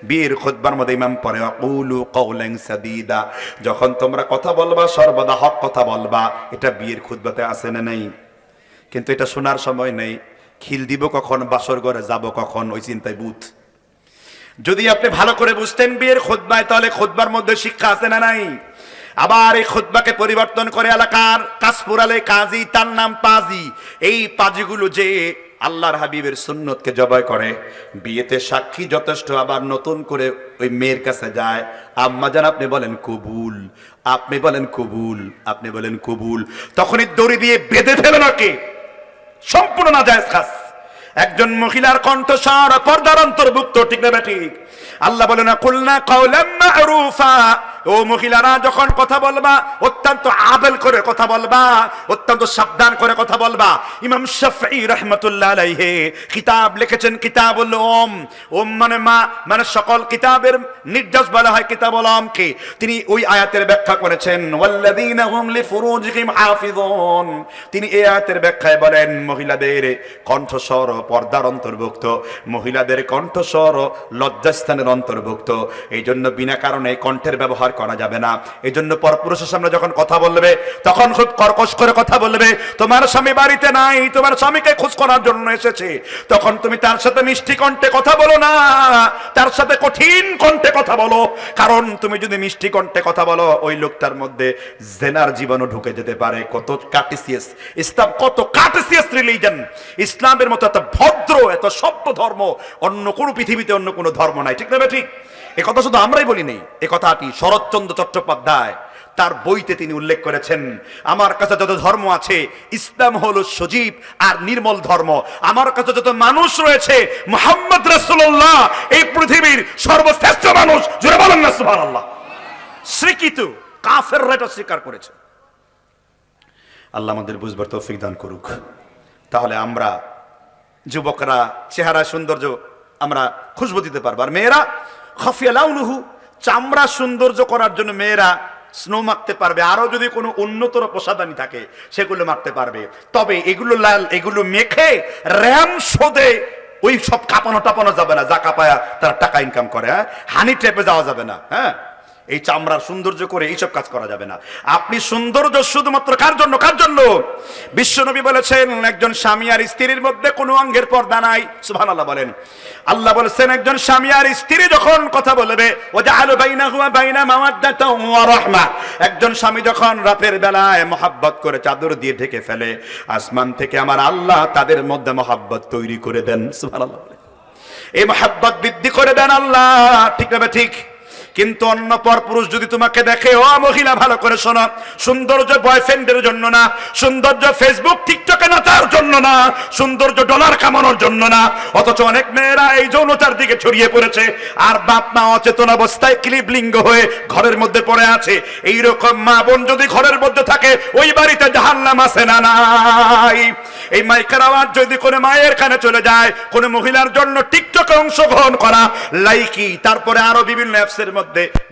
বিয়ের খুতবার মধ্যে ইমাম পড়ে আকুলু কওলান সাদীদা, যখন তোমরা কথা বলবা সর্বদা হক কথা বলবা। এটা বিয়ের খুতবাতে আছে না নাই? কিন্তু এটা শোনার সময় নেই। খিল দিব কখন, বাসর ঘরে যাব কখন, ওই চিন্তায় বুথ। যদি আপনি ভালো করে বুঝতেন বিয়ের খুতবায়, তাহলে খুতবার মধ্যে শিক্ষা আছে না নাই? আবার এই খুতবাকে পরিবর্তন করে এলাকার কাশপুরালে কাজী, তার নাম পাজি। এই পাজিগুলো যে আল্লাহর হাবিবের সুন্নতকে জবাই করে, বিয়েতে সাক্ষী যথেষ্ট, আবার নতুন করে ওই মেয়ের কাছে যায়, আম্মা জান আপনি বলেন কবুল, আপনি বলেন কবুল, আপনি বলেন কবুল, তখনই দড়ি দিয়ে বেঁধে ফেলে নাকি সম্পূর্ণ না জায়েজ খাস। একজন মহিলার কণ্ঠস্বর পর্দার অন্তর্ভুক্ত, ঠিক না ঠিক? আল্লাহ বলে না কুলনা কাওলাম মারুফা, ও মহিলারা যখন কথা বলবা অত্যন্ত আদল করে কথা বলবা, অত্যন্ত সাবধান করে কথা বলবা। ইমাম শাফঈ রাহমাতুল্লাহ আলাইহি কিতাব লিখেছেন কিতাবুল মানে মা, মানে সকল কিতাবের নির্দেশ বলা হয় কিতাবুল কে। তিনি ওই আয়াতের ব্যাখ্যা করেছেন ওয়াল্লাযীনা হুম লিফুরুজিহিম হাফিযুন। তিনি এই আয়াতের ব্যাখ্যায় বলেন মহিলাদের কণ্ঠস্বর পর্দার অন্তর্ভুক্ত, মহিলাদের কণ্ঠস্বর লজ্জাস্থানের অন্তর্ভুক্ত। এই জন্য বিনা কারণে কণ্ঠের ব্যবহার করা যাবে না। এই জন্য পরপুরুষের সামনে যখন কথা বলবে তখন খুব কর্কশ করে কথা বলবে। তোমার স্বামী বাড়িতে নাই, তোমার স্বামীকে খোঁজ করার জন্য এসেছে, তখন তুমি তার সাথে মিষ্টি কণ্ঠে কথা বলো না, তার সাথে কঠিন কণ্ঠে কথা বলো। কারণ তুমি যদি মিষ্টি কণ্ঠে কথা বলো, ওই লোকটার মধ্যে জেনার জীবাণু ঢুকে যেতে পারে। কত কার্টেসিয়াস ইসলাম, কত কার্টেসিয়াস রিলিজন! ইসলামের মতো এত ভদ্র, এত সভ্য ধর্ম অন্য কোনো পৃথিবীতে অন্য কোনো ধর্ম নাই, ঠিক না ঠিক? এ কথা শুধু আমরাই বলি নেই, এ কথাটি শরৎচন্দ্র চট্টোপাধ্যায় তার বইতে তিনি উল্লেখ করেছেন। আমার কাছে যত ধর্ম আছে, ইসলাম হলো সজীব আর নির্মল ধর্ম। আমার কাছে যত মানুষ রয়েছে, মুহাম্মদ রাসূলুল্লাহ এই পৃথিবীর সর্বশ্রেষ্ঠ মানুষ। জোরে বলেন না সুবহানাল্লাহ। স্বীকৃত কাফেররা এটা স্বীকার করেছে। আল্লাহ আমাদের বুঝবার তৌফিক দান করুক। তাহলে আমরা যুবকরা চেহারা সৌন্দর্য আমরা খুশবু দিতে পারবো, আর মেয়েরা খাফিয়া লাউনুহু, চামড়া সৌন্দর্য করার জন্য মেয়েরা স্নো মাখতে পারবে। আরো যদি কোনো উন্নতর প্রসাদানি থাকে সেগুলো মাখতে পারবে। তবে এগুলো লাল, এগুলো মেখে র্যাম শোধে ওই সব কাঁপানো টাপানো যাবে না, যা কাঁপায়া তারা টাকা ইনকাম করে। হানি ট্র্যাপে যাওয়া যাবে না। হ্যাঁ, এই চামড়ার সৌন্দর্য করে এইসব কাজ করা যাবে না। আপনি সৌন্দর্য শুধুমাত্র কার জন্য? কার জন্য? বিশ্বনবী বলেছেন একজন স্বামী আর স্ত্রীর মধ্যে কোনো অঙ্গের পর্দা নাই। সুবহানাল্লাহ বলেন। আল্লাহ বলেছেন একজন স্বামী আর স্ত্রী যখন কথা বলবে, ওয়াজআলু বাইনাহু ওয়া বাইনা মাওয়াদ্দাতাও ওয়া রাহমা, একজন স্বামী যখন রাতের বেলায় মহব্বত করে চাদর দিয়ে ঢেকে ফেলে, আসমান থেকে আমার আল্লাহ তাদের মধ্যে মহব্বত তৈরি করে দেন। সুবহানাল্লাহ। এই মহব্বত বৃদ্ধি করে দেন আল্লাহ, ঠিক না ঠিক? কিন্তু অন্য পরপুরুষ যদি তোমাকে দেখে, ও মহিলা ভালো করে শোনো, সৌন্দর্য বয়ফ্রেন্ডের জন্য না, সৌন্দর্য ফেসবুক টিকটকে নাচার জন্য না, সৌন্দর্য ডলার কামানোর জন্য না। অথচ অনেক মেয়েরা এই যৌনতার দিকে ছড়িয়ে পড়েছে, আর বাপ মা অচেতন অবস্থায় ক্লিপ লিঙ্গ হয়ে ঘরের মধ্যে পড়ে আছে। এইরকম মা বোন যদি ঘরের মধ্যে থাকে, ওই বাড়িতে জাহান্নাম আছে না নাই? এই মাইকের আওয়াজ যদি কোনো মায়ের কানে চলে যায়, কোনো মহিলার জন্য টিকটকে অংশগ্রহণ করা, লাইকি, তারপরে আরো বিভিন্ন অ্যাপসের মধ্যে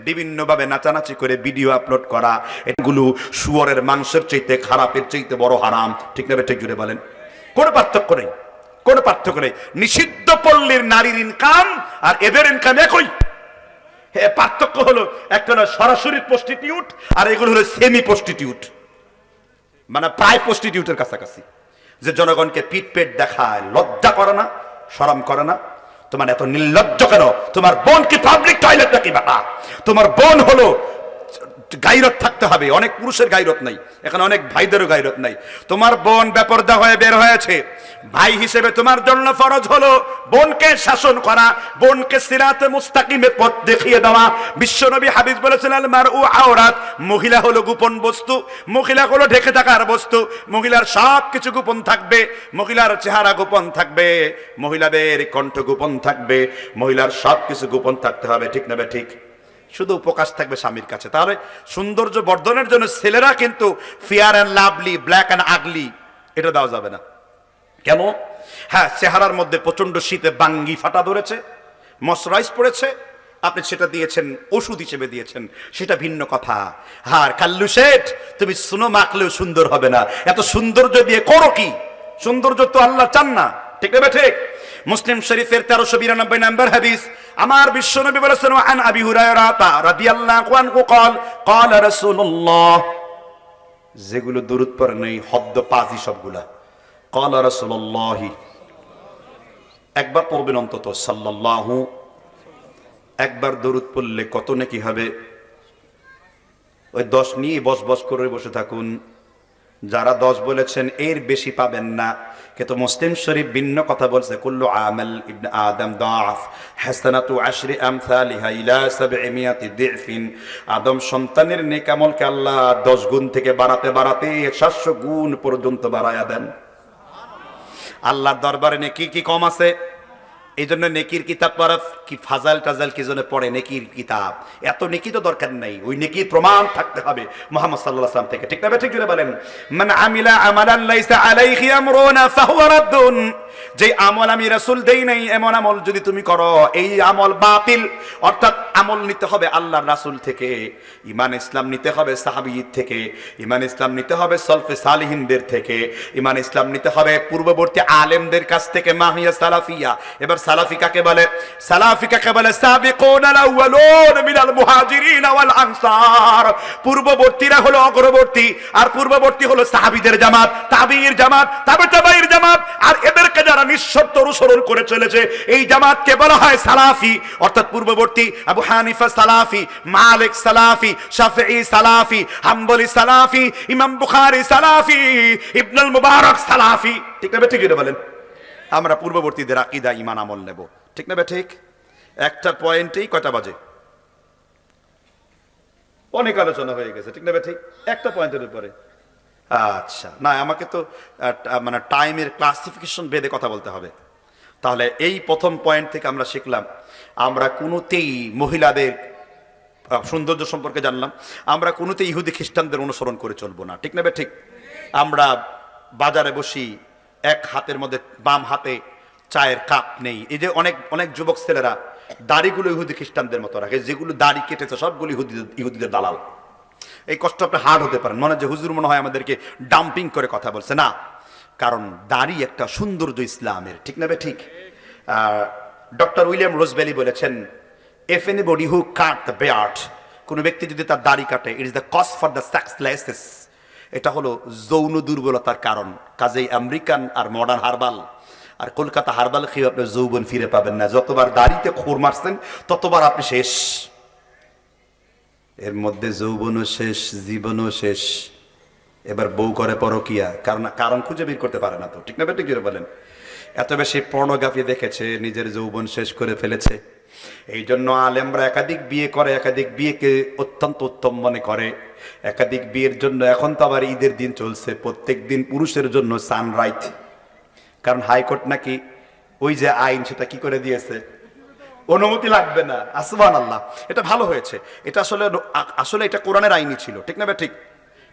বিভিন্ন ভাবে নাচানাচি করে ভিডিও আপলোড করা, এগুলো শুয়োরের মাংসের চাইতে, খারাপের চাইতে বড় হারাম, ঠিক না ঠিক? জুড়ে বলেন। কোনো পার্থক্য নেই, কোনো পার্থক্য নেই। নিষিদ্ধ পল্লীর নারীর ইনকাম আর এদের ইনকাম একই। পার্থক্য হলো একটা হলো সরাসরি প্রস্টিটিউট, আর এগুলো হলো সেমি প্রস্টিটিউট, মানে প্রায় প্রস্টিটিউটের কাছাকাছি, যে জনগণকে পিট পেট দেখায়। লজ্জা করে না? শরম করে না? তোমার এত নির্লজ্জ কেন? তোমার বোন কি পাবলিক টয়লেট নাকি বাবা? তোমার বোন হলো, গাইরত থাকতে হবে। অনেক পুরুষের গাইরত নাই, এখানে অনেক ভাইদেরও গাইরত নাই। তোমার বোন বেপরদা হয়ে বের হয়েছে, ভাই হিসেবে তোমার জন্য ফরজ হলো বোনকে শাসন করা, বোনকে সিরাতে মুস্তাকিমে পথ দেখিয়ে দেওয়া। বিশ্বনবী হাদিস বলেছেন আল মারউ আওরাত, মহিলা হলো গোপন বস্তু, মহিলা হলো ঢেকে থাকার বস্তু। মহিলার সব কিছু গোপন থাকবে, মহিলার চেহারা গোপন থাকবে, মহিলাদের কণ্ঠ গোপন থাকবে, মহিলার সব কিছু গোপন থাকতে হবে, ঠিক না ঠিক? শুধু প্রকাশ থাকবে স্বামীর কাছে। তাহলে সৌন্দর্য বর্ধনের জন্য ছেলেরা কিন্তু fair and lovely, black and ugly এটা দেওয়া যাবে না। কেন? হ্যাঁ, চেহারার মধ্যে প্রচন্ড শীতে বাঙ্গি ফাটা ধরেছে, ময়শ্চারাইজ পড়েছে, আপনি সেটা দিয়েছেন, ওষুধ হিসেবে দিয়েছেন, সেটা ভিন্ন কথা। আর কাল্লু শেঠ, তুমি সুনো মাখলেও সুন্দর হবে না। এত সৌন্দর্য দিয়ে করো কি? সৌন্দর্য তো আল্লাহ চান না, ঠিক না ঠিক? মুসলিম শরীফের 1392 নম্বর হাদিস, আমার বিশ্বনবী বলেছেন, আন আবি হুরায়রা রাদিয়াল্লাহু আনহু قال قال رسول الله, যেগুলো দরুদ পড়ে নেই হদ্দ পাজি সবগুলা, قال رسول الله, একবার পড়বেন অন্তত সাল্লাল্লাহু, একবার দরুদ পড়লে কত নেকি হবে? ওই 10 নিয়ে বস করে বসে থাকুন। যারা 10 বলেছেন এর বেশি পাবেন না, কিন্তু মুসলিম শরীফ ভিন্ন কথা বলছে, কুল্লু আমাল ইবনে আদম দাআফ হাসানাতু আশরি আমসালিহা ইলা 700 দিফিন। আদম সন্তানের নেক আমলকে আল্লাহ 10 গুণ থেকে বাড়াতে বাড়াতে 700 গুণ পর্যন্ত বাড়ায়া দেন। আল্লাহর দরবারে নেকি কি কম আছে? এই জন্য নেকির কিতাব পড়া কি ফাজাল টাজাল কি জন্য পড়ে? নেকির কিতাব, এত নেকি তো দরকার নেই, ওই নেকির প্রমাণ থাকতে হবে মুহাম্মদ সাল্লাল্লাহু আলাইহি ওয়াসাল্লাম থেকে। ঠিক না ঠিক করে বলেন, মান আমিলা আমালান লাইসা আলাইহি আমরুনা ফাহুয়া রাদ্দুন, যে আমল আমি রাসূল দেই নাই এমন আমল যদি তুমি করো, এই আমল বাতিল। অর্থাৎ আমল নিতে হবে আল্লাহর রাসূল থেকে, ঈমান ইসলাম নিতে হবে সাহাবীদের থেকে, ঈমান ইসলাম নিতে হবে সলফে সালিহিনদের থেকে, ঈমান ইসলাম নিতে হবে পূর্ববর্তী আলেমদের কাছ থেকে। মাহিয়া সালাফিয়া, এবার সালাফি কাকে বলে? সালাফি কাকে বলে? সাবিকুনাল আউয়ালুন মিনাল মুহাজিরিন ওয়াল আনসার, পূর্ববর্তীরা হলো অগ্রবর্তী, আর পূর্ববর্তী হলো সাহাবীদের জামাত, তাবিঈর জামাত, তাবেঈর জামাত, আর এদেরকে যারা নিঃশর্ত অনুসরণ করে চলেছে এই জামাতকে বলা হয় সালাফি। অর্থাৎ পূর্ববর্তী আবু হানিফা সালাফি, মালিক সালাফি, শাফিঈ সালাফি, হাম্বলি সালাফি, ইমাম বুখারী সালাফি, ইবনুল মুবারক সালাফি। ঠিক না ঠিক এটা বলেন? আমরা পূর্ববর্তীদের আকীদা ঈমান আমল নেব। ঠিক না ঠিক? একটা পয়েন্টেই কয়টা বাজে? অনেক আলোচনা হয়ে গেছে। ঠিক না ঠিক? একটা পয়েন্টের উপরে। আচ্ছা, না আমাকে তো মানে টাইমের ক্লাসিফিকেশন ভেদে কথা বলতে হবে। তাহলে এই প্রথম পয়েন্ট থেকে আমরা শিখলাম, আমরা কোনোতেই মহিলাদের সৌন্দর্য সম্পর্কে জানলাম, আমরা কোনোতেই ইহুদি খ্রিস্টানদের অনুসরণ করে চলবো না। ঠিক না ঠিক? আমরা বাজারে বসি, এক হাতের মধ্যে বাম হাতে চায়ের কাপ নেই। এই যে অনেক অনেক যুবক ছেলেরা দাড়িগুলো ইহুদি খ্রিস্টানদের মতো রাখে, যেগুলো দাড়ি কেটেছে সবগুলো ইহুদিদের দালাল। এই কষ্ট আপনি হার্ড হতে পারেন, মনে যে হুজুর মনে হয় আমাদেরকে ডাম্পিং করে কথা বলছে। না, কারণ দাড়ি একটা সৌন্দর্য ইসলামের। ঠিক না ঠিক? ডক্টর উইলিয়াম রোজবেলি বলেছেন, if anybody who cut the beard, কোনো ব্যক্তি যদি তার দাড়ি কাটে, it is the cause for the sexlessness, এটা হলো যৌন দুর্বলতার কারণ। কাজেই আমেরিকান আর মডার্ন হার্বাল আর কলকাতা হার্বাল খেয়ে আপনি যৌবন ফিরে পাবেন না। যতবার দাড়িতে খোর মারছেন ততবার আপনি শেষ। এর মধ্যে যৌবনও শেষ, জীবনও শেষ। এবার বউ করে পরকিয়া, কারণ খুঁজে বের করতে পারে না। তো ঠিক না ঠিক বলেন? এত বেশি পর্নোগ্রাফি দেখেছে, নিজের যৌবন শেষ করে ফেলেছে। এই জন্য আলেমরা একাধিক বিয়ে করে, একাধিক বিয়েকে অত্যন্ত উত্তম মনে করে। একাধিক বিয়ের জন্য এখন তো আবার ঈদের দিন চলছে, প্রত্যেক দিন পুরুষের জন্য সানরাইজ। কারণ হাইকোর্ট নাকি ওই যে আইন সেটা কি করে দিয়েছে, অনুমতি লাগবে না। সুবহানাল্লাহ, এটা ভালো হয়েছে। এটা আসলে এটা কোরআনের আইনই ছিল। ঠিক না ঠিক?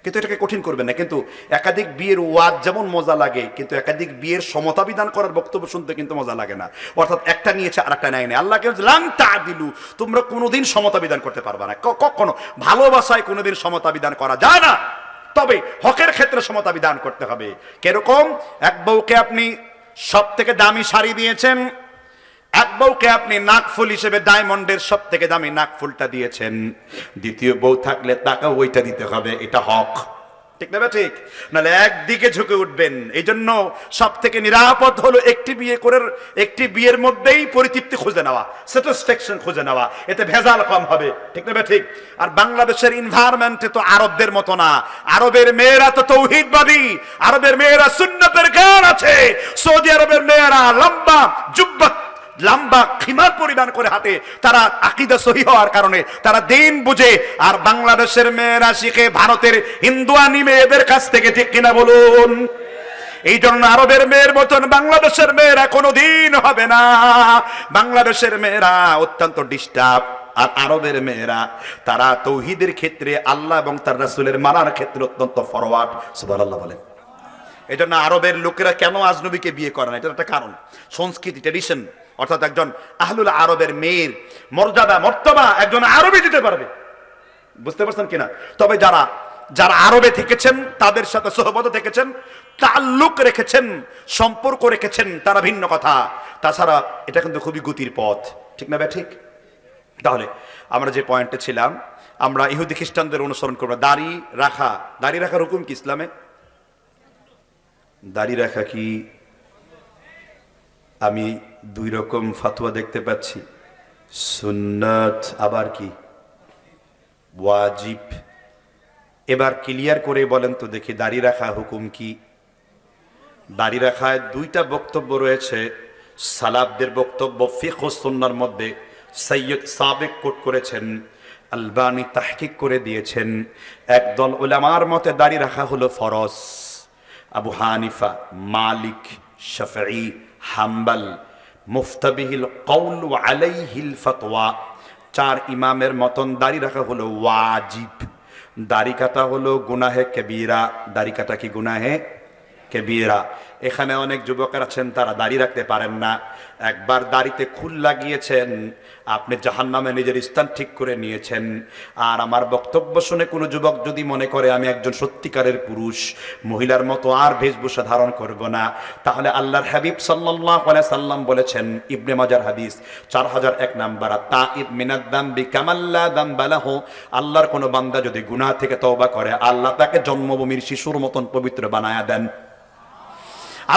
কিন্তু এটাকে কঠিন করবেন না। কিন্তু একাধিক বিয়ের ওয়াজ যেমন মজা লাগে, কিন্তু একাধিক বিয়ের সমতা বিধান করার বক্তব্য শুনতে কিন্তু মজা লাগে না। অর্থাৎ একটা নিয়েছে আর একটা নেয় না। আল্লাহকে লান তাদিলু, তোমরা কোনোদিন সমতা বিধান করতে পারবে না। কখনো ভালোবাসায় কোনোদিন সমতা বিধান করা যায় না, তবে হকের ক্ষেত্রে সমতা বিধান করতে হবে। কিরকম? এক বউকে আপনি সব থেকে দামি শাড়ি দিয়েছেন, এক বউকে আপনি নাকফুল হিসেবে ডায়মন্ডের সব থেকে দামি নাকফুলটা দিয়েছেন, দ্বিতীয় বউ থাকলে তাকে ওইটা দিতে হবে। এটা হক। ঠিক না ঠিক? নাহলে একদিকে ঝুঁকে উঠবেন। এই জন্য সব থেকে নিরাপদ হলো একটি বিয়ের মধ্যেই পরিতৃপ্তি খুঁজে নেওয়া, স্যাটিসফ্যাকশন খুঁজে নেওয়া, এতে ভেজাল কম হবে। ঠিক না ঠিক? আর বাংলাদেশের এনভায়রনমেন্টে তো আরবদের মতো না। আরবের মেয়েরা তো তৌহিদবাদী, আরবের মেয়েরা সুন্নতের জ্ঞান আছে। সৌদি আরবের মেয়েরা লম্বা খিমার পরিধান করে হাঁটে, তারা আকীদা সহিহ হওয়ার কারণে, তারা দিন বুঝে। আর বাংলাদেশের মেয়েরা শিখে ভারতের হিন্দুয়ানি মেয়েদের কাছ থেকে। ঠিক কিনা বলুন? এই জন্য আরবের মেয়ের মতন বাংলাদেশের মেয়েরা কোনোদিন হবে না। বাংলাদেশের মেয়েরা অত্যন্ত ডিস্টার্ব, আর আরবের মেয়েরা তারা তৌহিদের ক্ষেত্রে, আল্লাহ এবং তার রাসূলের মানার ক্ষেত্রে অত্যন্ত ফরওয়ার্ড। সুবহানাল্লাহ বলেন। এই জন্য আরবের লোকেরা কেন আজনবীকে বিয়ে করে না, এটা একটা কারণ। সংস্কৃতি, ট্র্যাডিশন। অর্থাৎ একজন আহলুল আরবের মেয়ের মর্যাদা মর্তবা একজন আরবি দিতে পারবে। বুঝতে পারছেন কিনা? তবে যারা আরবে থেকেছেন, তাদের সাথে সোহবতে থেকেছেন, তাল্লুক রেখেছেন, সম্পর্ক রেখেছেন, তারা ভিন্ন কথা। তাছাড়া এটা কিন্তু খুবই গতির পথ, ঠিক না ঠিক? তাহলে আমরা যে পয়েন্টে ছিলাম, আমরা ইহুদি খ্রিস্টানদের অনুসরণ করবো। দাড়ি রাখার হুকুম কি ইসলামে? দাড়ি রাখা কি, আমি দুই রকম ফতোয়া দেখতে পাচ্ছি, সুন্নাত আবার কি ওয়াজিব। এবার ক্লিয়ার করে বলেন তো দেখি, দাড়ি রাখা হুকুম কি? দাড়ি রাখায় দুইটা বক্তব্য রয়েছে। সালাফদের বক্তব্য ফিকহ ও সুন্নাহর মধ্যে সৈয়দ সাবেক কোট করেছেন, আলবানী তাহকিক করে দিয়েছেন। একদল উলামার মতে দাড়ি রাখা হলো ফরজ। আবু হানিফা, মালিক, শাফঈ, হাম্বল, মুফতাবিহিল কওল ওয়া আলাইহিল ফাতওয়া, চার ইমামের মতন দাড়ি রাখা হলো ওয়াজিব। দাড়ি কাটা হলো গুনাহে কবিরা। দাড়ি কাটা কি গুনাহে কবিরা? এখানে অনেক যুবকের আছেন তারা দাড়ি রাখতে পারেন না। একবার দাড়িতে খুল লাগিয়েছেন, আপনি জাহান্নামে নিজের স্থান ঠিক করে নিয়েছেন। আর আমার বক্তব্য শুনে কোনো যুবক যদি মনে করে আমি একজন সত্যিকারের পুরুষ, মহিলার মতো আর বেশভূষা ধারণ করব না, তাহলে আল্লাহর হাবিব সাল্লাল্লাহু আলাইহি সাল্লাম বলেছেন, ইবনে মাজার হাদিস 4001 নাম্বার, তাইব মিনাদ দামবি কামাল্লা দামবা লাহু, আল্লাহর কোনো বান্দা যদি গুনাহ থেকে তওবা করে, আল্লাহ তাকে জন্মভূমির শিশুর মতন পবিত্র বানায়া দেন।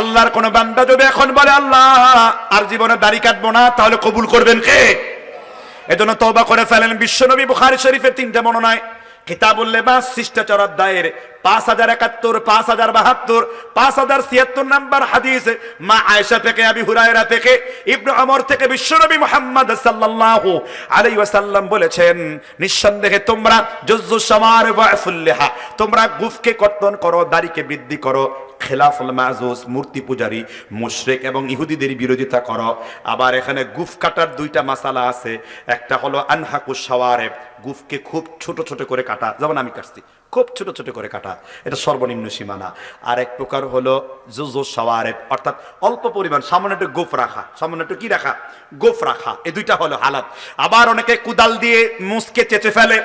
আল্লাহর কোন বান্দা যদি এখন বলে আল্লাহ আর জীবনে দাড়ি কাটবো না, তাহলে কবুল করবেন কে? এজন্য তওবা করে ফেলেন। বিশ্বনবী বুখারী শরীফের 3টে বর্ণনায়, কিতাবুল লিবাস শিষ্টাচার অধ্যায়ের 5071, 5072, 5076 নাম্বার হাদিস, মা আয়েশা থেকে, আবি হুরায়রা থেকে, ইবনে ওমর থেকে বিশ্বনবী মুহাম্মদ সাল্লাল্লাহু আলাইহি ওয়াসাল্লাম বলেছেন, নিঃসন্দেহে তোমরা জুজ্জু শামার ওয়া ফুল্লিহা, তোমরা গুফকে কর্তন করো, দাড়িকে বৃদ্ধি করো, খেলাফুল মাজুস মূর্তি পূজারী মুশরিক এবং ইহুদিদের বিরোধিতা করো। আবার এখানে গুফ কাটার দুইটা মাসালা আছে। একটা হলো আনহাকুশ শাওয়ারিব, গুফকে খুব ছোট ছোট করে কাটা, যেমন আমি কাটছি, খুব ছোট ছোট করে কাটা, এটা সর্বনিম্ন সীমানা। আর এক প্রকার হলো জুজু শাওয়ারিব, অর্থাৎ অল্প পরিমাণ সামান্য একটু গোফ রাখা, সামান্য একটু কি রাখা, গোফ রাখা। এই দুইটা হলো হালাত। আবার অনেকে কুদাল দিয়ে মুসকে চেঁচে ফেলে,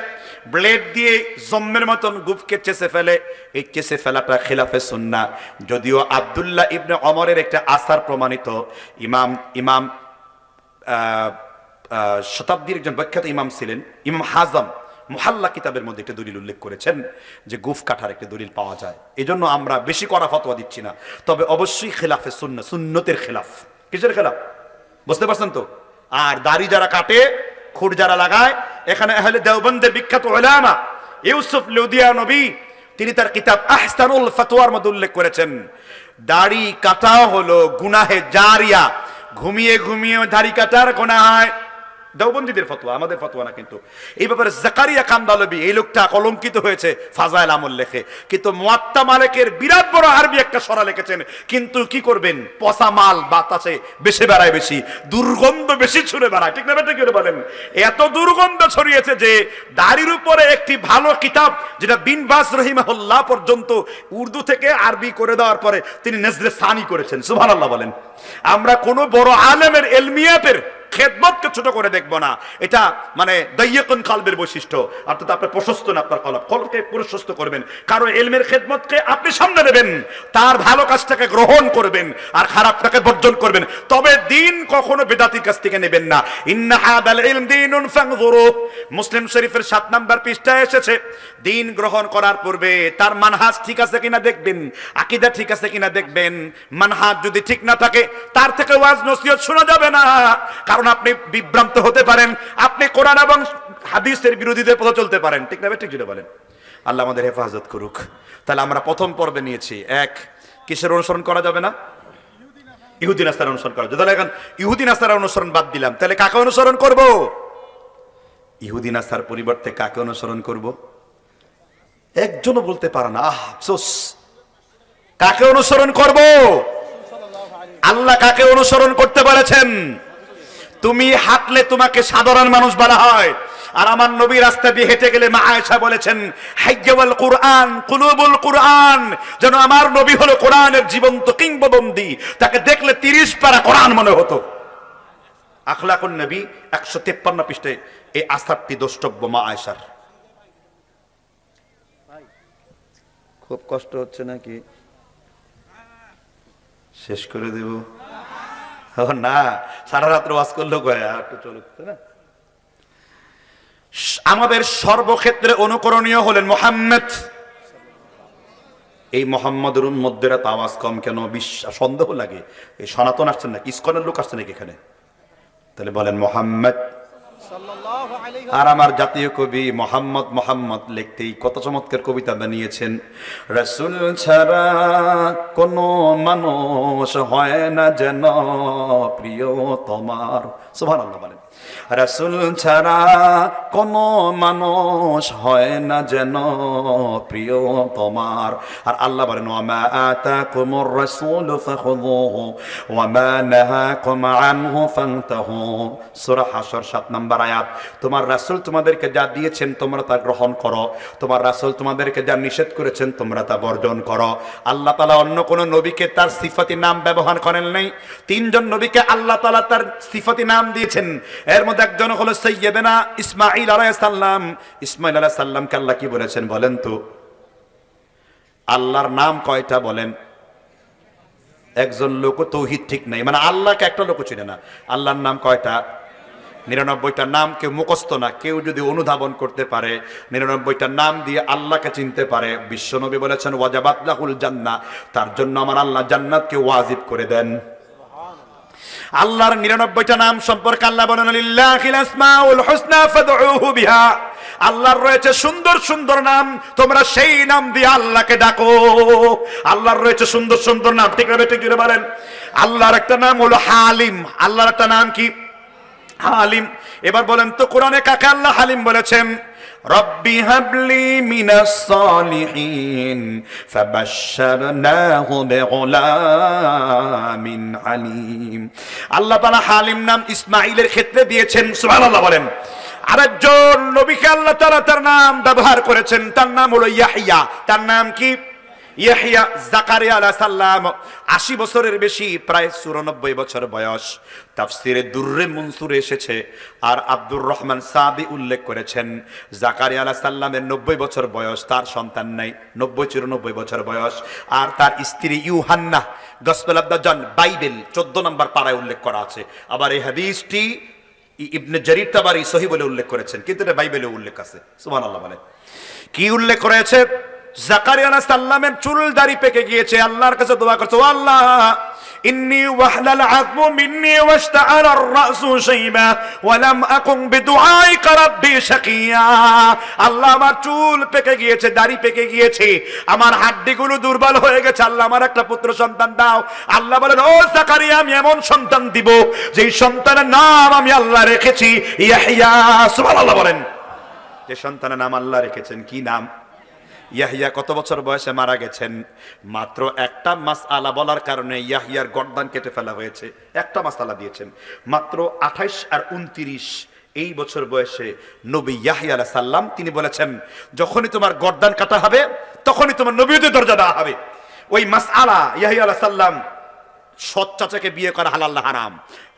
ব্লেড দিয়ে জম্মের মতন গুফকে চেঁচে ফেলে। এই চেঁচে ফেলাটা খিলাফে সুন্নাহ। যদিও আব্দুল্লাহ ইবনে ওমরের একটা আসার প্রমাণিত, ইমাম শতাব্দীর একজন বিখ্যাত ইমাম ছিলেন, ইমাম হাজম মুহাল্লা কিতাবের মধ্যে একটা দলিল উল্লেখ করেছেন যে গুফ কাটার একটা দলিল পাওয়া যায়। এই জন্য আমরা বেশি কড়া ফতোয়া দিচ্ছি না, তবে অবশ্যই খেলাফে সুন্নাহ, সুন্নতের খেলাফ। কিসের খেলাফ বুঝতে পারছেন তো? আর দাড়ি যারা কাটে, খুর যারা লাগায়, এখানে আহলে দেওবন্দের বিখ্যাত উলামা ইউসুফ লুদিয়ানবী, তিনি তার কিতাব আহসানুল ফাতওয়ার মধ্যে উল্লেখ করেছেন, দাড়ি কাটা হলো গুনাহে জারিয়া। ঘুমিয়ে ঘুমিয়ে দাড়ি কাটার গুনাহ হয়। দেওবন্দীদের ফতোয়া, আমাদের ফতোয়া না। কিন্তু এই ব্যাপারে জাকারিয়া কান্দালবি, এই লোকটা কলঙ্কিত হয়েছে ফাজাইল আমল লেখে, কিন্তু মুয়াত্তা মালিকের বিরাট বড় আরবি একটা সরা লিখেছেন। কিন্তু কি করবেন, পচা মাল বাতাসে বেশি বেড়ায়, বেশি দুর্গন্ধ বেশি ছড়ে বেড়ায়, ঠিক না বেটা? কি বলেন? এত দুর্গন্ধ ছড়িয়েছে যে দাড়ির উপরে একটি ভালো কিতাব, যেটা বিন বাস রহিমাহুল্লাহ পর্যন্ত উর্দু থেকে আরবি করে দেওয়ার পরে তিনি নজরে সানি করেছেন। সুবহানাল্লাহ বলেন। আমরা কোনো বড় আলেমের এলমিয়াতের খেদমতকে ছোট করে দেখবো না। এটা মানে দাইয়াকুন কালবের বৈশিষ্ট্য, অর্থাৎ আপনার প্রশস্ত না, আপনার কলবকে প্রশস্ত করবেন। কারো ইলমের খেদমতকে আপনি সামনে নেবেন, তার ভালো কাজটাকে গ্রহণ করবেন আর খারাপটাকে বর্জন করবেন। তবে দিন কখনো বেদাতির কাছ থেকে নেবেন না। ইন্না হাদাল ইলম দীনুন ফানজুরু, মুসলিম শরীফের 7 নাম্বার পৃষ্ঠায় এসেছে, দিন গ্রহণ করার পূর্বে তার মানহাজ ঠিক আছে কিনা দেখবেন, আকীদা ঠিক আছে কিনা দেখবেন। মানহাজ যদি ঠিক না থাকে, তার থেকে ওয়াজ নসিহত শোনা যাবে না, কারণ আপনি বিভ্রান্ত হতে পারেন, আপনি কোরআন এবং হাদিসের বিরোধীদের পথে চলতে পারেন, ঠিক না? ঠিক যেটা বলেন। আল্লাহ আমাদের হেফাজত করুক। তাহলে আমরা প্রথম পর্বে নিয়েছি, এক, কিসের অনুসরণ করা যাবে না? ইহুদি নাসারার অনুসরণ করা যাবে। তাহলে এখন ইহুদি নাসারার অনুসরণ বাদ দিলাম, তাহলে কাকে অনুসরণ করব? ইহুদি নাসার পরিবর্তে কাকে অনুসরণ করব? একজনও বলতে পারে না। আফসোস। কাকে অনুসরণ করব? আল্লাহ কাকে অনুসরণ করতে বলেছেন? তুমি হাঁটলে তোমাকে সাধারণ মানুষ বলা হয়, আর আমার নবী রাস্তা দিয়ে হেঁটে গেলে মা আয়েশা বলেছেন হাইয়াল কুরআন কুলুবুল কুরআন, যেন আমার নবী হলো কোরআনের জীবন্ত কিংবদন্তি, তাকে দেখলে 30 পারা কোরআন মনে হতো। আখলাকুন নবী 153 পৃষ্ঠায় এই আসারটি দ্রষ্টব্য মা আয়েশার। খুব কষ্ট হচ্ছে নাকি? শেষ করে দেব? ও না, সারা রাত্র ওয়াজ করলো গয়া একটু চলুক, তাই না? আমাদের সর্বক্ষেত্রে অনুকরণীয় হলেন মুহাম্মদ। এই মুহাম্মদের উম্মতদের এত আওয়াজ কম কেন? বিশ্বাস সন্দেহ লাগে। এই সনাতন আসছেন নাকি, ইসকনের লোক আসছে নাকি এখানে? তাহলে বলেন মুহাম্মদ। আর আমার জাতীয় কবি মোহাম্মদ মোহাম্মদ লিখতেই কত চমৎকার কবিতা বানিয়েছেন। রাসূল ছাড়া কোন মানুষ হয় না যেন প্রিয় তোমার। সুবহানাল্লাহ বলেন। রাসূল ছাড়া কোন মানুষ হয় না যেন প্রিয় তোমার। আর আল্লাহ বলেন ওয়া মা আতাকুমুর রাসূলু ফাখুযুহু ওয়া মা নাহাকুম আনহু ফান্তাহু। সূরা হাশর 7 নম্বর আয়াত। তোমার রাসূল তোমাদেরকে যা দিয়েছেন তোমরা তা গ্রহণ করো, তোমার রাসূল তোমাদেরকে যা নিষেধ করেছেন তোমরা তা বর্জন করো। আল্লাহ তাআলা অন্য কোন নবীকে তার সিফাতি নাম ব্যবহার করেন নাই। তিনজন নবীকে আল্লাহ তাআলা তার সিফাতি নাম দিয়েছেন। এর মধ্যে একজন হলো সাইয়্যিদনা ইসমাঈল আলাইহিস সালাম। ইসমাঈল আলাইহিস সালামকে আল্লাহ কি বলেছেন বলেন তো? আল্লাহর নাম কয়টা বলেন? একজন লোক তৌহিদ ঠিক নাই, মানে আল্লাহকে একটা লোক চিনে না। আল্লাহর নাম কয়টা? 99টা নাম কেউ মুখস্থ না, কেউ যদি অনুধাবন করতে পারে 99টা নাম দিয়ে আল্লাহকে চিনতে পারে, বিশ্বনবী বলেছেন ওয়াজাবাত লাহুল জান্নাহ, তার জন্য আমার আল্লাহ জান্নাতকে ওয়াজিব করে দেন। আল্লাহর 99টা নাম সম্পর্কে আল্লাহ বলেন লিল্লাহিল আসমাউল হুসনা ফাদউহু বিহা। আল্লাহর রয়েছে সুন্দর সুন্দর নাম, তোমরা সেই নাম দিয়ে আল্লাহকে ডাকো। আল্লাহর রয়েছে সুন্দর সুন্দর নাম, ঠিক না ঠিক জুড়ে বলেন। আল্লাহর একটা নাম হলো হালিম। আল্লাহর একটা নাম কি? হালিম। এবার বলেন তো কোরআনে কাকে আল্লাহ হালিম বলেছেন? রব্বি হাবলি মিনাস সালিহিন ফাবাশশারনাহু বিগুলামিন আলিম। আল্লাহ তাআলা হালিম নাম ইসমাঈলের ক্ষেত্রে দিয়েছেন, সুবহানাল্লাহ বলেন। আরেকজন নবীকে আল্লাহ তাআলা তার নাম ব্যবহার করেছেন, তার নাম হলো ইয়াহইয়া। তার নাম কি? ইয়াহইয়া। জাকারিয়া আলাইহিস সালাম 80 বছরের বেশি, প্রায় 94 বছর বয়স। তাফসিরে দুররে মনসুরে এসেছে। আর আব্দুর রহমান সাদি উল্লেখ করেছেন জাকারিয়া আলাইহিস সালামের 90 বছর বয়স, তার সন্তান নাই। 90-94 বছর বয়স। আর তার স্ত্রী ইউহান্না, gospel of the John Bible 14 নম্বর পারায় উল্লেখ করা আছে। আবার এই হাদিসটি ইবনে জারির তাবারি সহিহ বলে উল্লেখ করেছেন, কিন্তু এটা বাইবেলে উল্লেখ আছে। সুবহানাল্লাহ বলেন। কি উল্লেখ করেছে? জাকারিয়া আলাইহিস সালামের চুল দাড়ি পেকে গিয়েছে, আল্লাহর কাছে দোয়া করছে, ও আল্লাহ ইন্নী ওয়াহলাল আযমু মিন্নী ওয়াশতাআলা আর-রাসু শাইবা ওয়া লাম আকুন বিদুআইকা রাব্বি শাকিয়া। আল্লাহ আমার চুল পেকে গিয়েছে, দাড়ি পেকে গিয়েছে, আমার হাড্ডিগুলো দুর্বল হয়ে গেছে, আল্লাহ আমার একটা পুত্র সন্তান দাও। আল্লাহ বলেন ও জাকারিয়া আমি এমন সন্তান দিব যেই সন্তানের নাম আমি আল্লাহ রেখেছি ইয়াহইয়া। সুবহানাল্লাহ বলেন। যে সন্তানের নাম আল্লাহ রেখেছেন, কি নাম? ইয়াহইয়া। কত বছর বয়সে মারা গেছেন? মাত্র একটা মাসআলা বলার কারণে ইয়াহইয়ার গর্দান কেটে ফেলা হয়েছে। একটা মাসআলা দিয়েছেন, মাত্র 28 আর 29 এই বছর বয়সে নবী ইয়াহইয়া আলাইহিস সালাম তিনি বলেছেন যখনই তোমার গর্দান কাটা হবে তখনই তোমার নবীয়তের দরজা দেওয়া হবে। ওই মাসআলা ইয়াহইয়া আলাইহিস সালাম সৎ চাচাকে বিয়ে করা হালাল না হারাম?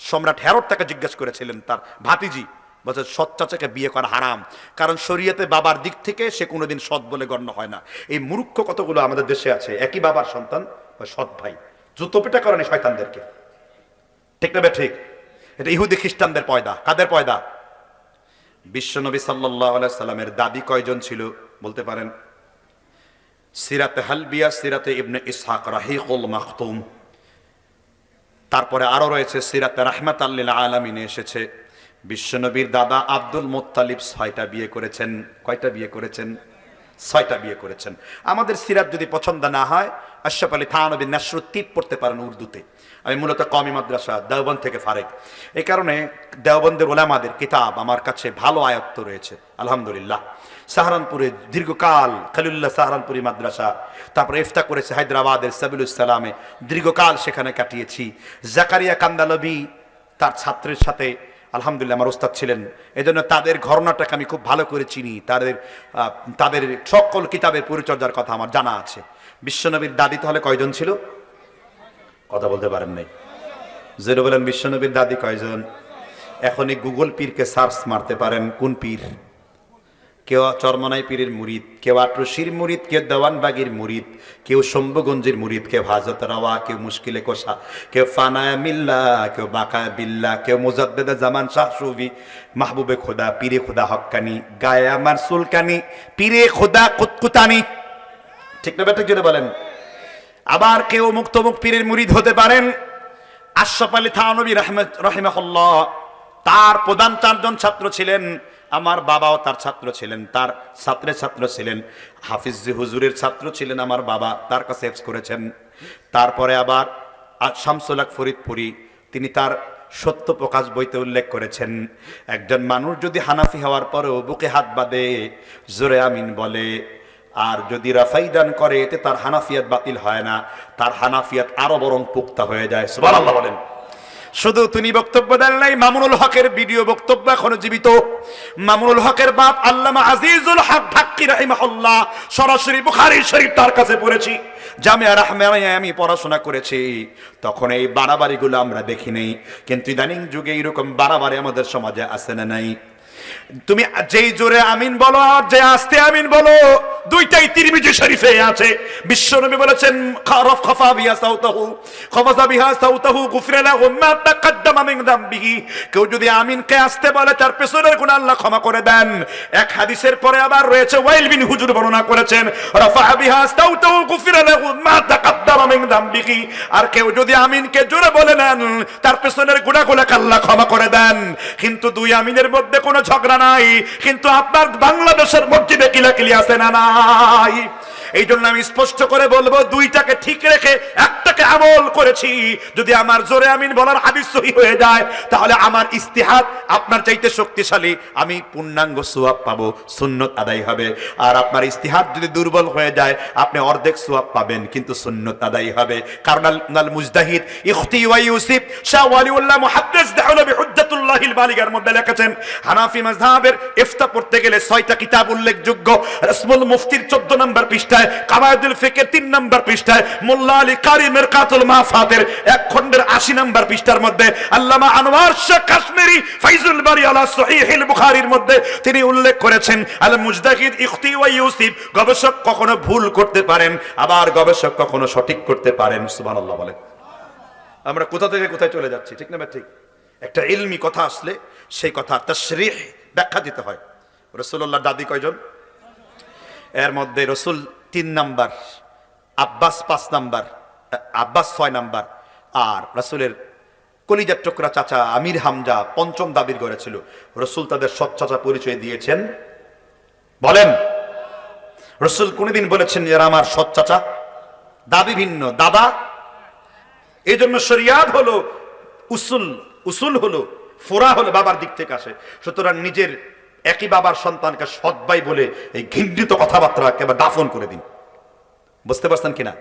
সম্রাট হেরোদ তাকে জিজ্ঞেস করেছিলেন, তার ভাতিজি বলছে সৎ চাচাকে বিয়ে করা হারাম, কারণ শরীয়তে বাবার দিক থেকে সে কোনোদিন সৎ বলে গণ্য হয় না। এই মূর্খ কতগুলো আমাদের দেশে আছে, একই বাবার সন্তান সৎ ভাই, জুতো পেটা করেনি শয়তানদেরকে, ঠিক না ঠিক? এটা ইহুদি খ্রিস্টানদের পয়দা। কাদের পয়দা? বিশ্বনবী সাল্লাল্লাহু আলাইহি সাল্লামের দাদি কয়জন ছিল বলতে পারেন? সিরাতে হালবিয়া, সিরাতে ইবনে ইসহাক, রাহিকুল মাখতুম, তারপরে আরো রয়েছে সিরাতে রাহমাতাল লিল আলামিনে এসেছে বিশ্বনবীর দাদা আব্দুল মুত্তালিব 6টা বিয়ে করেছেন। কয়টা বিয়ে করেছেন? 6টা বিয়ে করেছেন। আমাদের সিরাত যদি পছন্দ না হয় আশরাফ আলী থানবী নাসরুত তিব পড়তে পারেন উর্দুতে। আমি মূলত কওমি মাদ্রাসা দেওবন্দ থেকে ফারেক, এই কারণে দেওবন্দের ওলামাদের কিতাব আমার কাছে ভালো আয়ত্ত রয়েছে আলহামদুলিল্লাহ। সাহারানপুরে দীর্ঘকাল খলিলুল্লাহ সাহারানপুরি মাদ্রাসা, তারপরে ইফতা করেছে হায়দ্রাবাদের সাবিলুস সালামে, দীর্ঘকাল সেখানে কাটিয়েছি। জাকারিয়া কান্দালবি তার ছাত্রের সাথে আলহামদুলিল্লাহ আমার ওস্তাদ ছিলেন, এজন্য তাদের ঘরনাটাকে আমি খুব ভালো করে চিনি, তাদের সকল কিতাবের পরিচর্যার কথা আমার জানা আছে। বিশ্বনবীর দাদি তাহলে কয়জন ছিল? কথা বলতে পারেন নাই, যেটা বলেন বিশ্বনবীর দাদি কয়জন? এখনই গুগল পীরকে সার্চ মারতে পারেন, কোন পীর কেউ চরমনাই পীরের মুরিদ, কেউ আটরশির মুরিদ, কেউ দেওয়ানবাগির মুরিদ, কেউ শম্ভুগঞ্জের মুরিদ, কেউ হাজত রাওয়া, কেউ মুশকিলে কোষা, কেউ ফানায়া মিল্লা, কেউ বাকায়া বিল্লা, কেউ মুজাদ্দেদে জামান শাহ সুফি, মাহবুবে খোদা, পীরে খোদা হক্কানি, গায়ে আমার সুলকানি, পীরে খোদা কুতকুতানি। ঠিক না বেটা, জোরে বলেন। আবার কেউ মুক্তমুখ পীরের মুরিদ হতে পারেন। আশরাফ আলী থানভী রাহিমাহুল্লাহ, তার প্রধান 4 জন ছাত্র ছিলেন। আমার বাবাও তার ছাত্র ছিলেন, তার ছাত্রের ছাত্র ছিলেন। হাফিজ হুজুরের ছাত্র ছিলেন আমার বাবা, তার কাছে হেফজ করেছেন। তারপরে আবার শামসুল হক ফরিদপুরি, তিনি তার সত্য প্রকাশ বইতে উল্লেখ করেছেন, একজন মানুষ যদি হানাফি হওয়ার পরেও বুকে হাত বাঁধে, জোরে আমিন বলে, আর যদি রাফাইদান করে, এতে তার হানাফিয়াত বাতিল হয় না, তার হানাফিয়াত আরো বরং পুক্তা হয়ে যায়। সুবহানাল্লাহ বলেন। শুধু তিনি বক্তব্য দেন নাই, মামুনুল হকের ভিডিও বক্তব্য এখনো জীবিত। মামুনুল হকের বাপ আল্লামা আজিজুল হক ঢাক্কি রাহিমাহুল্লাহ, সরাসরি বুখারী শরীফ তার কাছে পড়েছি, জামিয়া রাহমানিয়ায় আমি পড়াশোনা করেছি। তখন এই বাড়াবাড়িগুলো আমরা দেখি নাই, কিন্তু ইদানিং যুগে এরকম বাড়াবাড়ি আমাদের সমাজে আছে না নাই? তুমি যেই জোরে আমিন বলো আর যে আস্তে আমিন বলো, দুইটাই তিরমিজি শরীফে আছে। বিশ্বনবী বলেছেন, খাফা বিহা সাউতাহু খাফাযা বিহা সাউতাহু গুফিরা লাহু মা তাকাদ্দামা মিন যামবিহি। কেউ যদি আমিনকে আস্তে বলে, তার পেছনের গুনাহ আল্লাহ ক্ষমা করে দেন। এক হাদিসের পরে আবার রয়েছে, ওয়াইল বিন হুজুর বর্ণনা করেছেন, রাফা বিহা সাউতাহু গুফিরা লাহু মা তাকাদ্দামা মিন যামবিহি। আর কেউ যদি আমিনকে জোরে বলে নেন, তার পেছনের গুনাহগুলোকে আল্লাহ ক্ষমা করে দেন। কিন্তু দুই আমিনের মধ্যে কোনো ঝগড়া নাই, কিন্তু আপনার বাংলাদেশের মসজিদে কিলাকিলি আছে না নাই? এই জন্য আমি স্পষ্ট করে বলবো, দুইটাকে ঠিক রেখে একটাকে আমল করেছি। যদি আমার জোরে আমিন বলার হাদিস সহিহ হয়ে যায়, তাহলে আমার ইস্তিহাদ আপনার চাইতে শক্তিশালী, আমি পূর্ণাঙ্গ সওয়াব পাবো, সুন্নত আদায় হবে। আর আপনার ইস্তিহাদ যদি দুর্বল হয়ে যায়, আপনি অর্ধেক সওয়াব পাবেন, কিন্তু সুন্নত আদায় হবে। কারণ আল মুজতাহিদ ইখতি ওয়া ইউসিফ, শাহ ওয়ালিউল্লাহ মুহাদ্দিস দেওলভী হুজ্জাতুল্লাহিল বালিগার মধ্যে লিখেছেন, হানাফি মাযহাবের ইফতা পড়তে গেলে 6টা কিতাব উল্লেখযোগ্য। রাসমুল মুফতির 14 নম্বর পৃষ্ঠায়, কাওয়াইদুল ফিকহের 3 নম্বর পৃষ্ঠায়, মোল্লা আলী কারি মিরকাতুল মাফাতের 1 খণ্ডের 80 নম্বর পৃষ্ঠার মধ্যে, আল্লামা আনোয়ার শাহ কাশ্মীরি ফাইজুল বারি আলা সহিহুল বুখারীর মধ্যে তিনি উল্লেখ করেছেন, আল মুজতাহিদ ইখতি ওয়া ইউসিফ, গবেষক কখনো ভুল করতে পারেন, আবার গবেষক কখনো সঠিক করতে পারেন। সুবহানাল্লাহ বলেন। আমরা কোথা থেকে কোথায় চলে যাচ্ছি, ঠিক না? ঠিক। একটা ইলমি কথা আসলে সেই কথা তাশরীহ, ব্যাখ্যা দিতে হয়। রাসূলুল্লাহর দাদি কয়জন? এর মধ্যে Rasul 3 number, Abbas 5 number, Abbas 6 number, আর রাসূলের কলিজার টুকরা চাচা আমির হামজা 5ম দাবির ঘরে ছিল। রসুল তাদের সৎ চাচা পরিচয় দিয়েছেন? বলেন। রসুল কোনদিন বলেছেন এরা আমার সৎ চাচা? দাবি ভিন্ন, দাদা। এই জন্য শরিয়াত হলো উসুল, উসুল হলো ফোরা হলো বাবার দিক থেকে আসে। সুতরাং নিজের একই বাবার সন্তানকে সৎ ভাই বলে এই ঘৃণিত কথাবার্তা একেবারে দাফন করে দিন। বুঝতে পারছেন কিনা?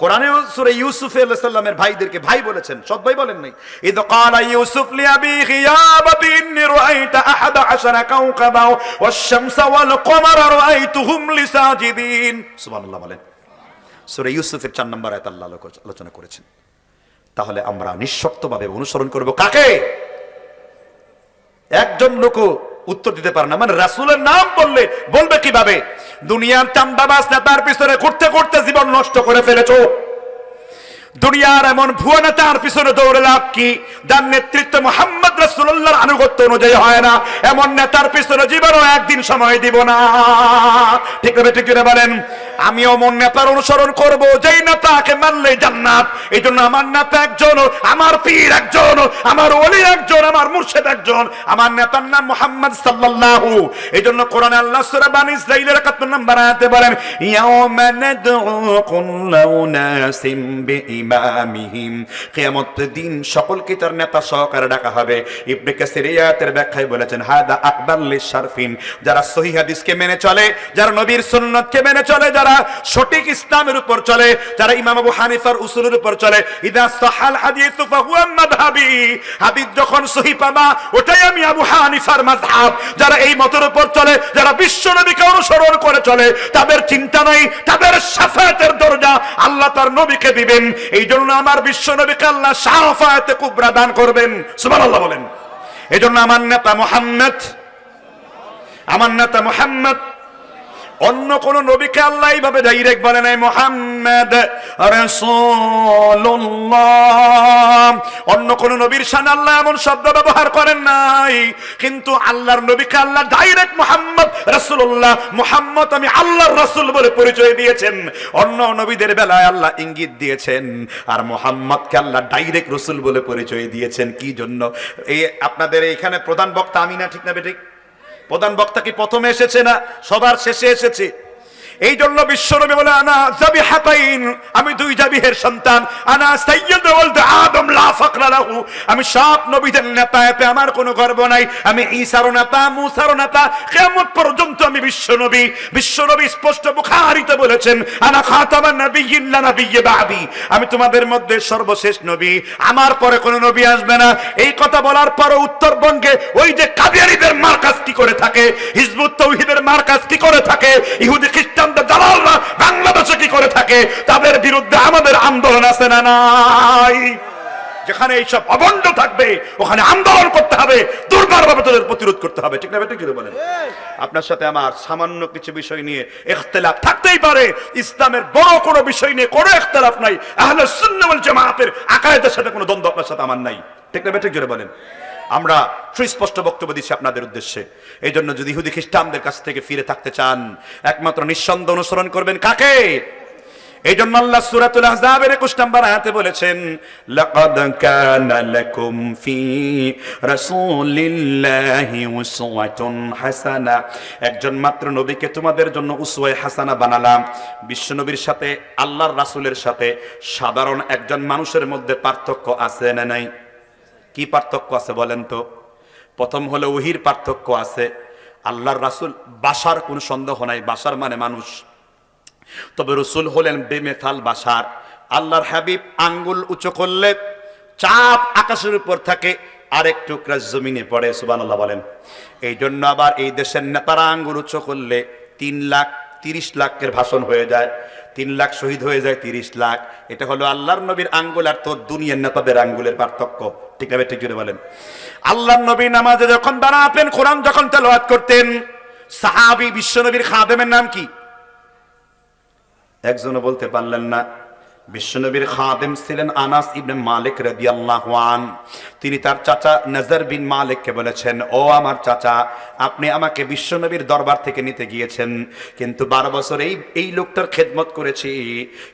কোরআনে সূরা ইউসুফ আলাইহিস সালামের ভাইদেরকে ভাই বলেছেন, সৎ ভাই বলেন নাই। ইদ ক্বালা ইউসুফ লিআবিহি ইয়া আবাতি ইন্নী রাআইতু আহাদা আশারা কাওকাবা ওয়াশ-শামসা ওয়াল কমারা রাআইতুহুম লি সাজিদিন। সুবহানাল্লাহ বলেন। সূরা ইউসুফের 4 নম্বর আয়াত আল্লাহ আলোচনা করেছেন। তাহলে আমরা নিঃশর্তভাবে অনুসরণ করব কাকে? একজন লোক উত্তর দিতে পারে না, মানে রাসূলের নাম বলবে কিভাবে? দুনিয়ার চান্দাবাজ নেতার পিছনে ঘুরতে ঘুরতে জীবন নষ্ট করে ফেলেছো। দুনিয়ার এমন ভুয়া নেতার পিছনে দৌড়ে লাভ কি, যার নেতৃত্ব মুহাম্মদ রাসূলুল্লাহর আনুগত্য অনুযায়ী হয় না, এমন নেতার পিছনে জীবনও একদিন সময় দিব না। ঠিক না? ঠিক করে বলেন। আমি অমন নেতার অনুসরণ করব যেই নেতাকে মানলে জান্নাত। এই জন্য আমার নেতা একজন, আমার পীর একজন, আমার ওলি একজন, আমার মুর্শিদ একজন, আমার নেতার নাম মুহাম্মদ সাল্লাল্লাহু। এই জন্য কোরআনে আল্লাহ সূরা বানী ইসরাঈলের 71 নম্বর আয়াতে বলেন, ইয়াউমা নাদউ কুল্লা উনাসিম বিইমামিহিম, কিয়ামতের দিন সকলকে তার নেতা সহকারে ডাকা হবে। ইবনে কাসির এই আয়াতের ব্যাখ্যায় বলেছেন, হাদা আকবার লিশারফিন, যারা সহিহ হাদিসকে মেনে চলে, যারা নবীর সুন্নাতকে মেনে চলে, যারা সঠিক ইসলামের উপর চলে, যারা ইমাম আবু হানিফার উসুলের উপর চলে, ইদা সাহাল হাদিসু ফাহুয়া মাযহাবি, হাদিস যখন সহিহ পাবা ওটাই আমি আবু হানিফার মাযহাব। যারা এই মতের উপর চলে, যারা বিশ্ব নবীকে অনুসরণ করে চলে, তাদের চিন্তা নাই, তাদের শাফায়াতের দরজা আল্লাহ তার নবীকে দিবেন। এই জন্য আমার বিশ্ব নবীকে আল্লাহ শাফায়াতে কুবরা দান করবেন। সুবহানাল্লাহ বলেন। এই জন্য আমার নেতা মুহাম্মদ, আমার নেতা মুহাম্মদ। অন্য কোন নবীকে আল্লাহ এইভাবে ডাইরেক্ট বলে নাই মুহাম্মদ রাসূলুল্লাহ। অন্য কোন নবীর শানে আল্লাহ এমন শব্দ ব্যবহার করেন নাই, কিন্তু আল্লাহর নবীকে আল্লাহ ডাইরেক্ট মুহাম্মদ রাসূলুল্লাহ, মুহাম্মদ আমি আল্লাহর রাসূল বলে পরিচয় দিয়েছেন। অন্য নবীদের বেলায় আল্লাহ ইঙ্গিত দিয়েছেন, আর মুহাম্মদকে আল্লাহ ডাইরেক্ট রাসূল বলে পরিচয় দিয়েছেন। কি জন্য? এই আপনাদের এইখানে প্রধান বক্তা আমি না, ঠিক না বেঠিক? প্রধান বক্তা কি প্রথমে এসেছে না সবার শেষে এসেছে? এই জন্য বিশ্বনবী বলে আনা যাবিহাতাইন, আমি দুই জাবিহের সন্তান, আনা সাইয়্যিদু ওয়ালদ আদম লা ফাকরা লাহু, আমি সব নবীদের নেতা, এতে আমার কোনো গর্ব নাই। আমি ঈসার নেতা, মুসার নেতা, কিয়ামত পর্যন্ত আমি বিশ্বনবী। বিশ্বনবী স্পষ্ট বুখারীতে বলেছেন আনা খাতামান নাবিয়্যিন লা নাবিয়্যা বা'দি, আমি তোমাদের মধ্যে সর্বশেষ নবী, আমার পরে কোনো নবী আসবে না। এই কথা বলার পরও উত্তরবঙ্গে ওই যে কাদিয়ানীদের মার্কাজ কি করে থাকে, হিজবুত তাওহীদের মার্কাজ কি করে থাকে, ইহুদি খ্রিস্টান দালালরা বাংলাদেশে কি করে থাকে, তাদের বিরুদ্ধে আমাদের আন্দোলন আছে না নাই? যেখানে এইসব অবন্ধ থাকবে ওখানে আন্দোলন করতে হবে, দুর্বারভাবে তাদের প্রতিরোধ করতে হবে, ঠিক না বেঠিক? যদি বলেন আপনার সাথে আমার সামান্য কিছু বিষয় নিয়ে ইখতিলাফ থাকতেই পারে, ইসলামের বড় কোনো বিষয় নিয়ে কোনো ইখতিলাফ নাই। আহলে সুন্নাহ ওয়াল জামাতের আকায়েদের সাথে কোনো দ্বন্দ্ব আপনার সাথে আমার নাই, ঠিক না বেঠিক? যদি বলেন আমরা সুস্পষ্ট বক্তব্য দিচ্ছি আপনাদের উদ্দেশ্যে। এই জন্য যদি ইহুদি খ্রিস্টানদের কাছ থেকে ফিরে থাকতে চান, একমাত্র নিঃসন্দেহ অনুসরণ করবেন কাকে? এই জন্য আল্লাহ সূরাতুল আহজাবের 21 নম্বর আয়াতে বলেছেন লাকাদ কানা লাকুম ফি রাসূলিল্লাহি উসওয়াতুন হাসানা, একজন মাত্র নবীকে তোমাদের জন্য উসওয়ায়ে হাসানা বানালাম। বিশ্ব নবীর সাথে আল্লাহর রাসূলের সাথে সাধারণ একজন মানুষের মধ্যে পার্থক্য আছে না নাই? কি পার্থক্য আছে বলেন তো? প্রথম হলো ওহীর পার্থক্য আছে। আল্লাহর রাসূল বাশার, কোনো সন্দেহ নাই, বাশার মানে মানুষ। তবে রাসূল হলেন বেমেথাল বাশার। আল্লাহর হাবিব আঙ্গুল উঁচু করলে চাপ আকাশের উপর থাকে, আরেক টুকরা জমিনে পড়ে, সুবহানাল্লাহ বলেন। এই জন্য আবার এই দেশের নেতারা আঙ্গুল উঁচু করলে 3,30 লাখের ভাষণ হয়ে যায়, 3 লাখ শহীদ হয়ে যায়, 30 লাখ। এটা হলো আল্লাহর নবীর আঙ্গুল আর তোর দুনিয়ার নেতাদের আঙ্গুলের পার্থক্য, ঠিক না? ঠিক জুড়ে বলেন। আল্লাহর নবী নামাজে যখন দাঁড়াতেন, কোরআন যখন তেলাওয়াত করতেন, সাহাবী বিশ্ব নবীর খাদেমের নাম কি? একজনও বলতে পারলেন না। বিশ্বনবীর খাদেম ছিলেন আনাস ইবনে মালিক রাদিয়াল্লাহু আনহু। তিনি তার চাচা নজর বিন মালিককে বলেছেন, ও আমার চাচা, আপনি আমাকে বিশ্বনবীর দরবার থেকে নিতে গিয়েছেন, কিন্তু 12 বছর এই লোকটার খেদমত করেছি,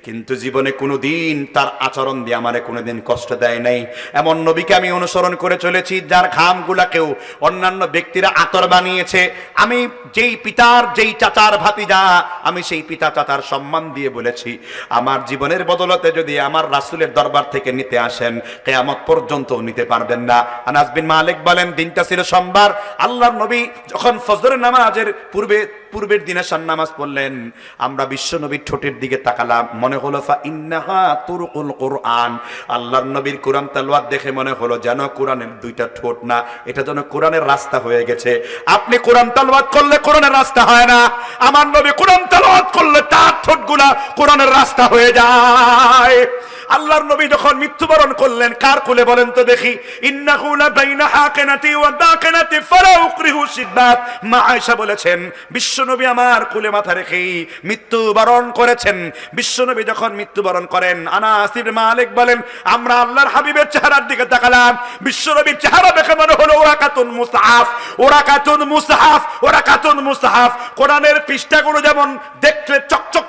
কিন্তু জীবনে কোনোদিন তার আচরণ দিয়ে আমারে কোনোদিন কষ্ট দেয় নাই। এমন নবীকে আমি অনুসরণ করে চলেছি যার ঘামগুলাকেও অন্যান্য ব্যক্তিরা আতর বানিয়েছে। আমি যেই পিতার, যেই চাচার ভাতিজা, আমি সেই পিতা চাচার সম্মান দিয়ে বলেছি, আমার জীবনের বদলতে যদি আমার রাসূলের দরবার থেকে নিতে আসেন, কিয়ামত পর্যন্ত নিতে পারবেন না। আনাস বিন মালিক বলেন, দিনটা ছিল সোমবার। আল্লাহর নবী যখন ফজরের নামাজের পূর্বের দিন আশার নামাজ পড়লেন, আমরা বিশ্ব নবীর ঠোঁটের দিকে তাকালাম, মনে হলো ফা ইন্নাহা তুরকুল কুরআন, আল্লাহর নবীর কোরআন তেলাওয়াত দেখে মনে হলো যেন কোরআনের দুইটা ঠোঁট না, এটা যেন কোরআনের রাস্তা হয়ে গেছে। আপনি কোরআন তেলাওয়াত করলে কোরআনের রাস্তা হয় না, আমার নবী কোরআন তেলাওয়াত করলে তার ঠোঁটগুলা কোরআনের রাস্তা হয়ে যায়। আল্লাহর নবী যখন মৃত্যুবরণ করলেন, কার কোলে বলেন তো দেখি? ইন্নাহু লা বাইনা হাকিনাতি ওয়া দাকিনাতি ফালা উকরিহু সিদ্দাত। মা আয়েশা বলেছেন, বিশ্বনবী আমার কোলে মাথা রেখেই মৃত্যুবরণ করেছেন। বিশ্বনবী যখন মৃত্যুবরণ করেন, আনাস ইবনে মালিক বলেন, আমরা আল্লাহর হাবিবের চেহারার দিকে তাকালাম, বিশ্বনবীর চেহারা দেখে মনে হলো ওরাকাতুন মুসহাফ, ওরাকাতুন মুসহাফ, ওরাকাতুন মুসহাফ। কোরআনের পৃষ্ঠাগুলো যেমন দেখলে চকচক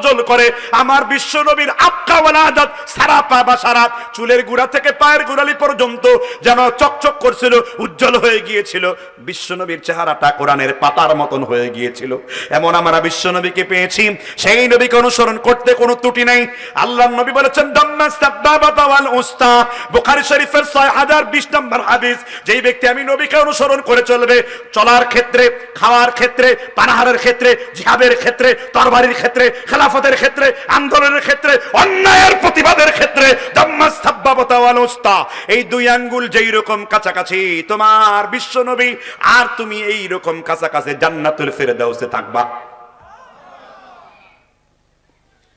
জল করে, আমার বিশ্বনবীর আবকাওয়ালা আদাত সারা পা বা সারা চুলের গোড়া থেকে পায়ের গোড়ালি পর্যন্ত যেন চকচক করছিল, উজ্জ্বল হয়ে গিয়েছিল। বিশ্বনবীর চেহারাটা কোরআনের পাতার মতন হয়ে গিয়েছিল। এমন আমরা বিশ্বনবীকে পেয়েছি, সেই নবীকে অনুসরণ করতে কোনো ত্রুটি নাই। আল্লাহর নবী বলেছেন, দাম্মাস সাবাবাতা ওয়াল উস্তা, বুখারী শরীফের 6020 নম্বর হাদিস, যেই ব্যক্তি আমি নবীকে অনুসরণ করে চলবে, চলার ক্ষেত্রে, খাওয়ার ক্ষেত্রে, পানাহারের ক্ষেত্রে, জিহাদের ক্ষেত্রে, তরবারির ক্ষেত্রে, খেলাফতের ক্ষেত্রে, আন্দোলনের ক্ষেত্রে, অন্যায়ের প্রতিবাদের ক্ষেত্রে, দাম্মাস সাবাবাতা ওয়াল উস্তা, এই দুই আঙ্গুল যেই রকম কাছাকাছি তোমার বিশ্বনবী, আর তুমি এই রকম কাছাকাছি জান্নাতুল ফেরদাউসে থাকবা।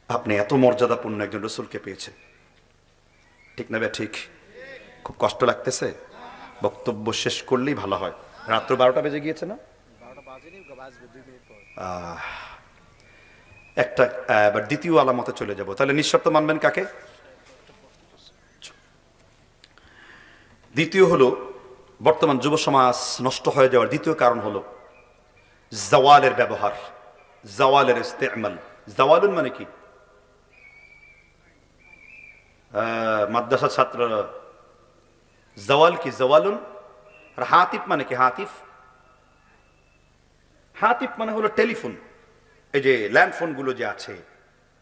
আপনি এত মর্যাদাপূর্ণ একজন রাসূলকে পেয়েছেন, ঠিক না? ঠিক। খুব কষ্ট লাগতেছে, বক্তব্য শেষ করলেই ভালো হয়। রাত্র 12টা বেজে গিয়েছে না? আহ, একটা এবার দ্বিতীয় আলামতে চলে যাব। তাহলে নিঃশর্ত মানবেন কাকে? দ্বিতীয় হলো, বর্তমান যুব সমাজ নষ্ট হয়ে যাওয়ার দ্বিতীয় কারণ হলো জাওয়ালের ব্যবহার, জাওয়ালের ইস্তেমাল। জাওয়ালুন মানে কি? মাদ্রাসার ছাত্র, জাওয়াল কি? জাওয়ালুন। আর হাতিফ মানে কি? হাতিফ, হাতিফ মানে হলো টেলিফোন। এই যে ল্যান্ড ফোন গুলো যে আছে,